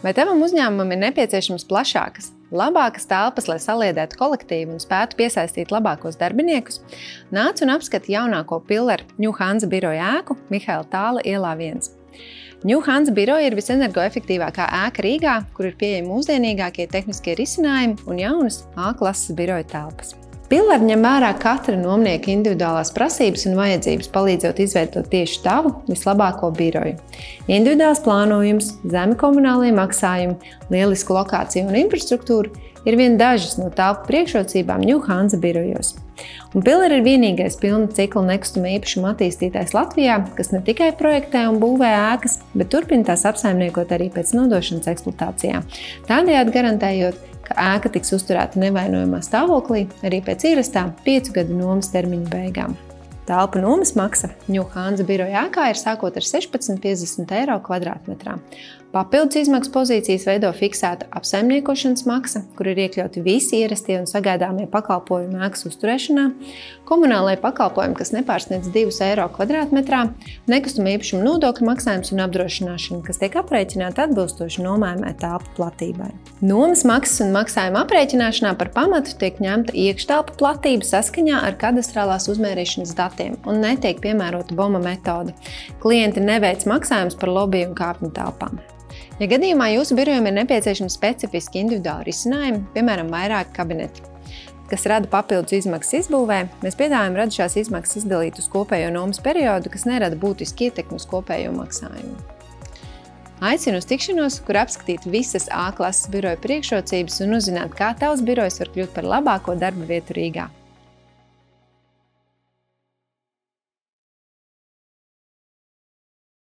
Vai tavam uzņēmumam ir nepieciešamas plašākas, labākas telpas, lai saliedētu kolektīvu un spētu piesaistīt labākos darbiniekus? Nāc un apskati jaunāko Pilleru New Hansa biroja ēku Mihaila Tāla ielā 1. New Hansa biroja ir visenergoefektīvākā ēka Rīgā, kur ir pieejami mūsdienīgākie tehniskie risinājumi un jaunas A-klases biroja telpas. Pilleru ņem vērā katra nomnieka individuālās prasības un vajadzības, palīdzot izveidot tieši tavu vislabāko biroju. Individuāls plānojums, zemi komunālie maksājumi, lieliska lokācija un infrastruktūra ir vien dažas no telpu priekšrocībām New Hansa birojos. Un Pilleru ir vienīgais pilna cikla nekustamo īpašumu attīstītājs Latvijā, kas ne tikai projektē un būvē ēkas, bet turpina tās apsaimniekot arī pēc nodošanas eksploatācijā, tādējādi garantējot, ka ēka tiks uzturēta nevainojamā stāvoklī arī pēc ierastā 5 gadu nomas termiņa beigām. Telpu nomas maksa New Hansa biroja ēkā ir sākot ar 16,50 eiro kvadrātmetrā. Papildus izmaksu pozīcijas veido fiksēta apsaimniekošanas maksa, kur ir iekļauti visi ierastie un sagaidāmie pakalpojumi ēkas uzturēšanā, komunālai pakalpojumi, kas nepārsniedz 2 eiro kvadrātmetrā, nekustamo īpašumu nodokļu maksājums un apdrošināšana, kas tiek aprēķināta atbilstoši nomājumai telpu platībai. Nomas maksas un maksājuma aprēķināšanā par pamatu tiek ņemta iekštelpu platība saskaņā ar kadastrālās uzmērīšanas datiem un netiek piemērota BOMA metode. Klienti neveic maksājumus par lobby un kāpņu telpām. Ja gadījumā jūsu birojam ir nepieciešami specifiski individuāli risinājumi, piemēram, vairāki kabineti, kas rada papildus izmaksas izbūvē, mēs piedāvājam radušās izmaksas izdalīt uz kopējo nomas periodu, kas nerada būtiski ietekmi uz kopējo maksājumu. Aicinu uz tikšanos, kur apskatīt visas A-klases biroja priekšrocības un uzzināt, kā tavs birojs var kļūt par labāko darba vietu Rīgā.